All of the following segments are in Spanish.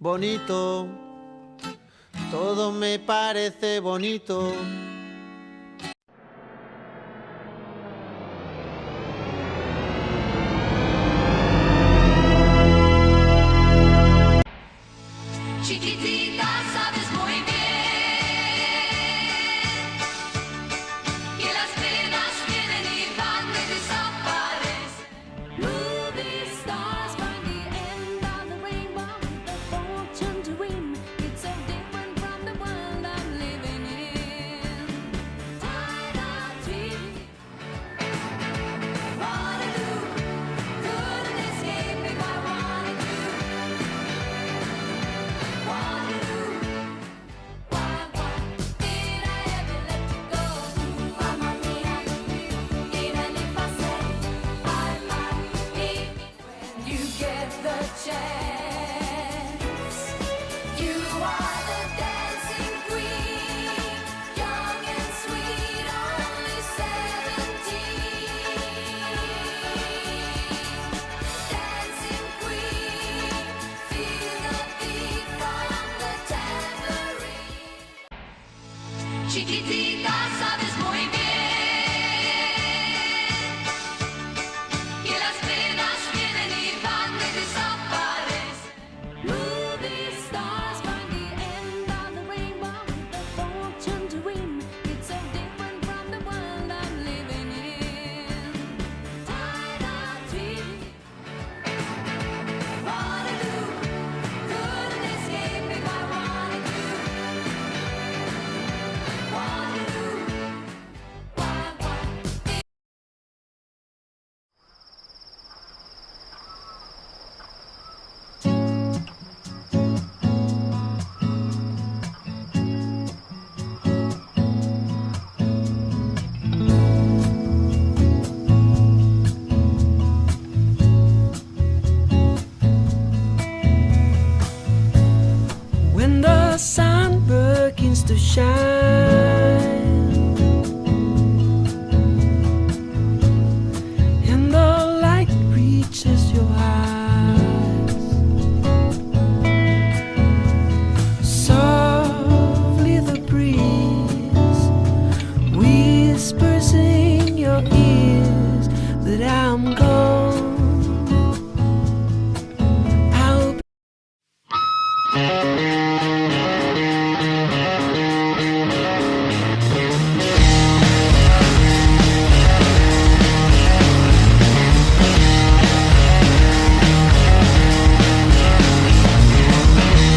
bonito, todo me parece bonito. Chiquitita, sabes muy bien que las penas vienen y van y desaparecen. Movie stars find the end of the rainbow with the fortune to win. It's so different from the world I'm living in. Tired of dreaming. Wanna do, couldn't escape if I wanted to. Wanna do, why did I ever let you go? Mamma mia, even if I say I might leave me when you get the chance. You are the dancing queen, young and sweet, only 17. Dancing queen, feel the beat from the tambourine. Chiquitita, sabes muy bien que las penas vienen y van y desaparecen. Movie stars find the end of the rainbow with the fortune to win. It's so different from the world I'm living in. Tired of dreaming. Wanna do, couldn't escape if I wanted to. Wanna do, why did When the sun begins to shine and the light reaches your eyes, softly the breeze whispers in your ears that I'm gone. I'll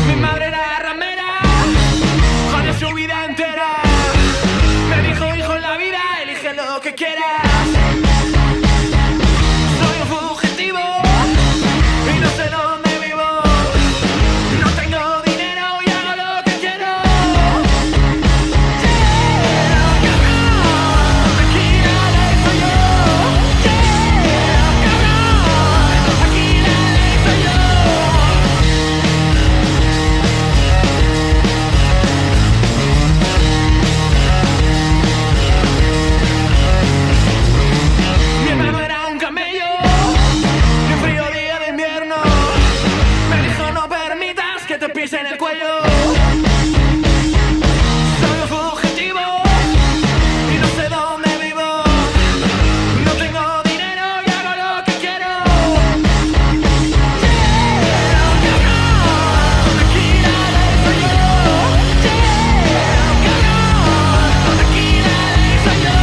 Mi madre era ramera, jodió su vida entera. Me dijo, hijo, en la vida elige lo que quieras. Soy un fugitivo y no sé dónde vivo. No tengo dinero y hago lo que quiero. Cabrón, aquí la ley soy yo. Cabrón, aquí la ley soy yo. Mi hermano era un camello y un frío día de invierno me dijo no permitas que te pisen el cuello. Soy un fugitivo y no sé dónde vivo. No tengo dinero y hago lo que quiero. Cabrón, aquí la ley soy yo. Cabrón, aquí la ley soy yo.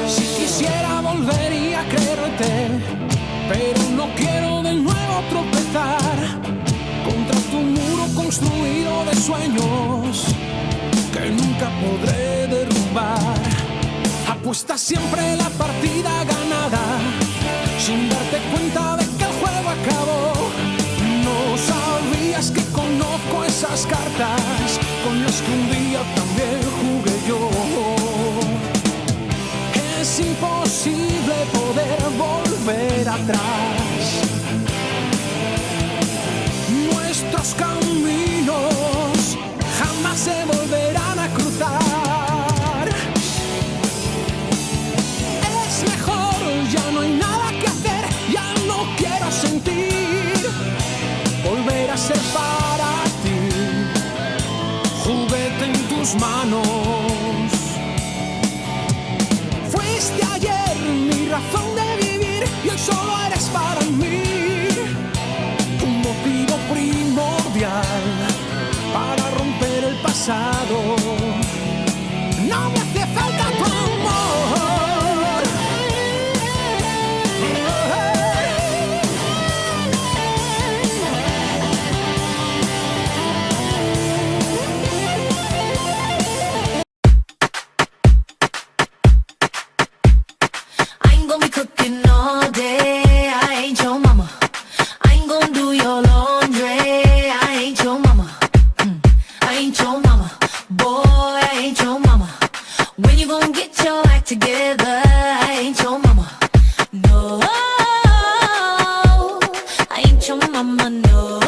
Si quisiera volvería a creerte, pero no quiero de nuevo tropezar contra tu muro construido de sueños que nunca podré derrumbar. Apuesta siempre la partida ganada sin darte cuenta de que el juego acabó. No sabías que conozco esas cartas con las que un día también jugué yo. Es imposible poder volver atrás. Nuestros caminos jamás se volverán a cruzar. Es mejor, ya no hay nada que hacer, ya no quiero sentir. Volver a ser para ti juguete en tus manos. Fuiste ayer mi razón de vivir y hoy solo eres para mí un motivo primordial para romper el pasado. No me hace falta tu amor. I ain't gonna be cooking all day. I ain't your mama. I ain't gonna do your laundry. I ain't your mama. I ain't your mama. Boy, I ain't your mama. When you gonna get your act together? I ain't your mama. No, I ain't your mama. No.